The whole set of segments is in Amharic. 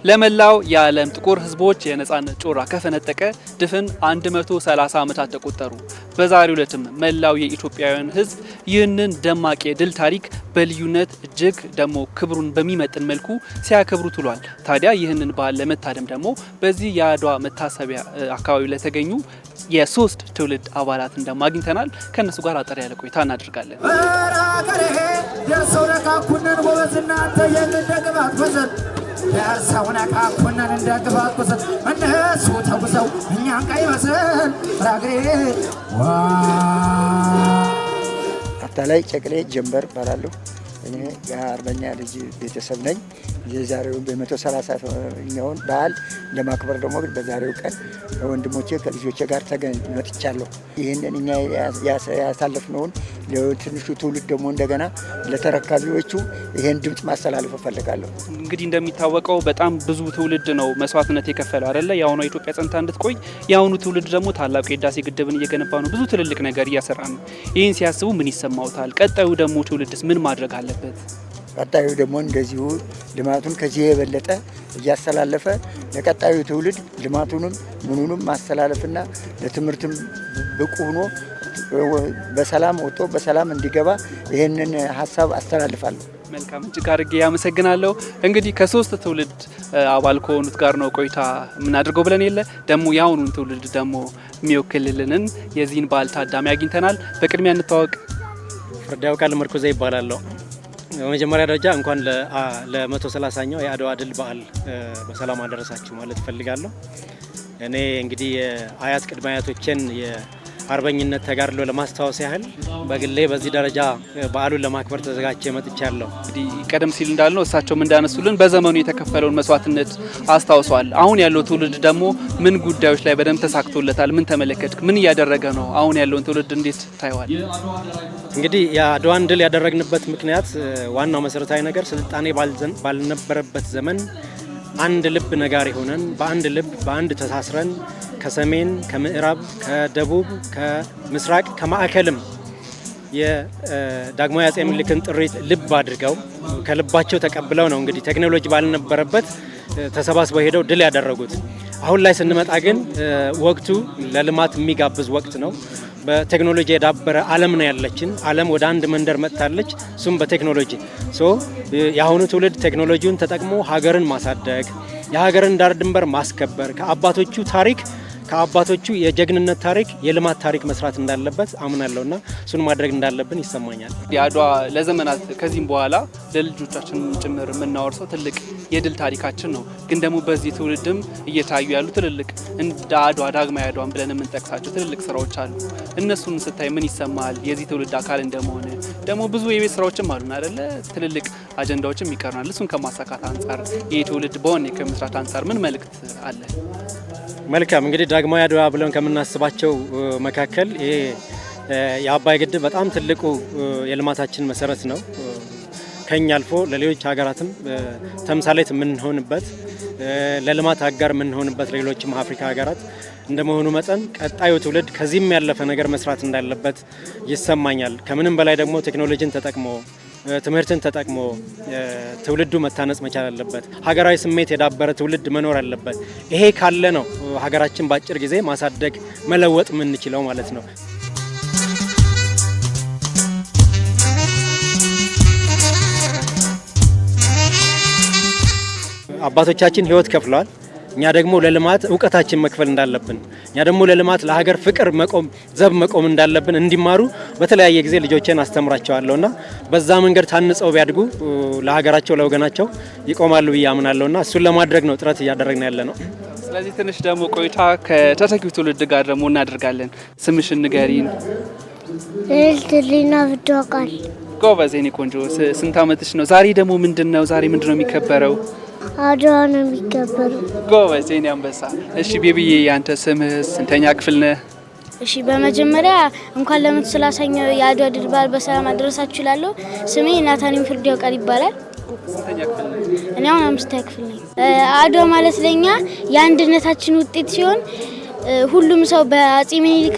ለመላው የዓለም ጥቁር ህዝቦች የነጻነት ጮራ ከፈነጠቀ ድፍን 130 ዓመታት ተቆጠሩ። በዛሬው ዕለትም መላው የኢትዮጵያውያን ህዝብ ይህንን ደማቅ የድል ታሪክ በልዩነት እጅግ ደግሞ ክብሩን በሚመጥን መልኩ ሲያከብሩት ውሏል። ታዲያ ይህንን በዓል ለመታደም ደግሞ በዚህ የአድዋ መታሰቢያ አካባቢ ለተገኙ የሶስት ትውልድ አባላትን ደግሞ አግኝተናል። ከነሱ ጋር አጠር ያለ ቆይታ እናደርጋለን። ያሳውና ካኩነን እንደግባት ቁስት እነሱ ተጉዘው እኛን ቀይ መስል ራግሬ አታላይ ጨቅሌ ጀንበር ባላለሁ እኔ የአርበኛ ልጅ ቤተሰብ ነኝ። የዛሬው በ130ኛውን በዓል ለማክበር ደግሞ በዛሬው ቀን ወንድሞቼ ከልጆቼ ጋር ተገኝቻለሁ። ይህንን እኛ ያሳለፍነውን ለትንሹ ትውልድ ደግሞ እንደገና ለተረካቢዎቹ ይሄን ድምጽ ማስተላለፍ እፈልጋለሁ። እንግዲህ እንደሚታወቀው በጣም ብዙ ትውልድ ነው መስዋዕትነት የከፈለው አይደለ? የአሁኗ ኢትዮጵያ ጸንታ እንድትቆይ የአሁኑ ትውልድ ደግሞ ታላቁ የህዳሴ ግድብን እየገነባ ነው። ብዙ ትልልቅ ነገር እያሰራ ነው። ይህን ሲያስቡ ምን ይሰማውታል? ቀጣዩ ደግሞ ትውልድስ ምን ማድረግ አለበት? ቀጣዩ ደግሞ እንደዚሁ ልማቱን ከዚህ የበለጠ እያስተላለፈ ለቀጣዩ ትውልድ ልማቱንም ምኑንም ማስተላለፍና ለትምህርትም ብቁ ሆኖ በሰላም ወጥቶ በሰላም እንዲገባ ይሄንን ሀሳብ አስተላልፋለሁ። መልካም፣ እጅግ አድርጌ ያመሰግናለሁ። እንግዲህ ከሶስት ትውልድ አባል ከሆኑት ጋር ነው ቆይታ የምናደርገው ብለን የለ ደግሞ የአሁኑን ትውልድ ደግሞ የሚወክልልንን የዚህን በዓል ታዳሚ አግኝተናል። በቅድሚያ እንተዋወቅ። ፍርዳው ቃል መርኩዜ ይባላለሁ። በመጀመሪያ ደረጃ እንኳን ለ130ኛው የአድዋ ድል በዓል በሰላም አደረሳችሁ ማለት እፈልጋለሁ። እኔ እንግዲህ የአያት ቅድመ አያቶችን የአርበኝነት ተጋድሎ ለማስታወስ ያህል በግሌ በዚህ ደረጃ በዓሉን ለማክበር ተዘጋጅቼ መጥቻለሁ። እንግዲህ ቀደም ሲል እንዳልነው እሳቸውም እንዳነሱልን በዘመኑ የተከፈለውን መስዋዕትነት አስታውሰዋል። አሁን ያለው ትውልድ ደግሞ ምን ጉዳዮች ላይ በደንብ ተሳክቶለታል? ምን ተመለከትክ? ምን እያደረገ ነው? አሁን ያለውን ትውልድ እንዴት ታየዋል? እንግዲህ የአድዋን ድል ያደረግንበት ምክንያት ዋናው መሰረታዊ ነገር ስልጣኔ ባልነበረበት ዘመን አንድ ልብ ነጋሪ ሆነን በአንድ ልብ በአንድ ተሳስረን ከሰሜን ከምዕራብ ከደቡብ ከምስራቅ ከማዕከልም የዳግማዊ አጼ ምኒልክን ጥሪ ልብ አድርገው ከልባቸው ተቀብለው ነው እንግዲህ ቴክኖሎጂ ባልነበረበት ተሰባስበው ሄደው ድል ያደረጉት። አሁን ላይ ስንመጣ ግን ወቅቱ ለልማት የሚጋብዝ ወቅት ነው። በቴክኖሎጂ የዳበረ ዓለም ነው ያለችን። ዓለም ወደ አንድ መንደር መጥታለች። እሱም በቴክኖሎጂ የአሁኑ ትውልድ ቴክኖሎጂውን ተጠቅሞ ሀገርን ማሳደግ፣ የሀገርን ዳር ድንበር ማስከበር፣ ከአባቶቹ የጀግንነት ታሪክ የልማት ታሪክ መስራት እንዳለበት አምናለሁና እሱን ማድረግ እንዳለብን ይሰማኛል። የአድዋ ለዘመናት ከዚህም በኋላ ለልጆቻችን ጭምር የምናወርሰው ትልቅ የድል ታሪካችን ነው። ግን ደግሞ በዚህ ትውልድም እየታዩ ያሉ ትልልቅ እንደ አድዋ ዳግማዊ አድዋን ብለን የምንጠቅሳቸው ትልልቅ ስራዎች አሉ። እነሱን ስታይ ምን ይሰማል? የዚህ ትውልድ አካል እንደመሆነ ደግሞ ብዙ የቤት ስራዎችም አሉን አይደለ? ትልልቅ አጀንዳዎችም ይቀርናል። እሱን ከማሳካት አንጻር ይህ ትውልድ በሆነ ከመስራት አንጻር ምን መልእክት አለ? መልካም፣ እንግዲህ ዳግማዊ አድዋ ብለን ከምናስባቸው መካከል ይሄ የአባይ ግድብ በጣም ትልቁ የልማታችን መሰረት ነው። ከኛ አልፎ ለሌሎች ሀገራትም ተምሳሌት የምንሆንበት ለልማት አጋር የምንሆንበት ለሌሎችም አፍሪካ ሀገራት እንደመሆኑ መጠን ቀጣዩ ትውልድ ከዚህም ያለፈ ነገር መስራት እንዳለበት ይሰማኛል። ከምንም በላይ ደግሞ ቴክኖሎጂን ተጠቅሞ ትምህርትን ተጠቅሞ ትውልዱ መታነጽ መቻል አለበት። ሀገራዊ ስሜት የዳበረ ትውልድ መኖር አለበት። ይሄ ካለ ነው ሀገራችን በአጭር ጊዜ ማሳደግ መለወጥ የምንችለው ማለት ነው። አባቶቻችን ህይወት ከፍለዋል። እኛ ደግሞ ለልማት እውቀታችን መክፈል እንዳለብን፣ እኛ ደግሞ ለልማት ለሀገር ፍቅር ዘብ መቆም እንዳለብን እንዲማሩ በተለያየ ጊዜ ልጆቼን አስተምራቸዋለሁና በዛ መንገድ ታንጸው ቢያድጉ ለሀገራቸው ለወገናቸው ይቆማሉ ብዬ አምናለሁና እሱን ለማድረግ ነው ጥረት እያደረግን ያለ ነው። ስለዚህ ትንሽ ደግሞ ቆይታ ከተተኪው ትውልድ ጋር ደግሞ እናደርጋለን። ስምሽን ንገሪን። እልትሊና ብትወቃል። ጎበዝ የኔ ቆንጆ፣ ስንት አመትሽ ነው? ዛሬ ደግሞ ምንድነው የሚከበረው? አድዋ ነው የሚከበረው። ጎበዝ የኔ አንበሳ። እሺ ቤቢዬ፣ ያንተ ስምህ ስንተኛ ክፍል ነህ? እሺ በመጀመሪያ እንኳን ለ130ኛው የአድዋ ድል በዓል በሰላም አደረሳችሁ እላለሁ። ስሜ ናታኒም ፍርዳው ቃል ይባላል። ስንተኛ ክፍል ነህ? እኔ አሁን 5ኛ ክፍል ነኝ። አድዋ ማለት ለኛ የአንድነታችን ውጤት ሲሆን ሁሉም ሰው በአጼ ምኒልክ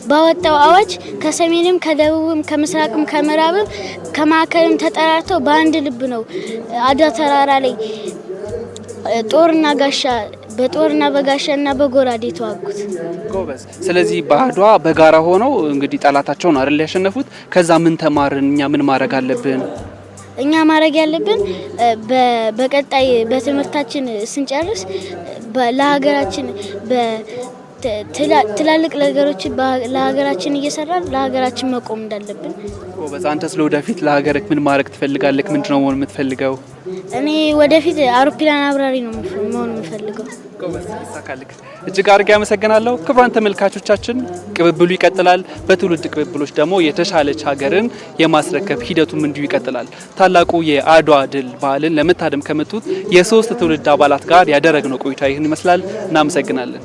ባወጣው አዋጅ ከሰሜንም ከደቡብም ከምስራቅም ከምዕራብም ከማዕከልም ተጠራርተው በአንድ ልብ ነው አድዋ ተራራ ላይ ጦርና ጋሻ በጦርና በጋሻና በጎራዴ ተዋጉት። ጎበዝ። ስለዚህ በአድዋ በጋራ ሆነው እንግዲህ ጠላታቸውን አይደል ያሸነፉት። ከዛ ምን ተማርን? እኛ ምን ማድረግ አለብን? እኛ ማድረግ ያለብን በቀጣይ በትምህርታችን ስንጨርስ ለሀገራችን ትላልቅ ነገሮች ለሀገራችን እየሰራን ለሀገራችን መቆም እንዳለብን። ጎበዝ። አንተስ ለወደፊት ለሀገርህ ምን ማድረግ ትፈልጋለህ? ምንድነው መሆን የምትፈልገው? እኔ ወደፊት አውሮፕላን አብራሪ ነው መሆን የምፈልገው። ጎበዝ፣ ይሳካልክ። እጅግ አድርጌ አመሰግናለሁ። ክቡራን ተመልካቾቻችን ቅብብሉ ይቀጥላል። በትውልድ ቅብብሎች ደግሞ የተሻለች ሀገርን የማስረከብ ሂደቱም እንዲሁ ይቀጥላል። ታላቁ የአድዋ ድል በዓልን ለመታደም ከመጡት የ3 ትውልድ አባላት ጋር ያደረግነው ቆይታ ይህን ይመስላል። እናመሰግናለን።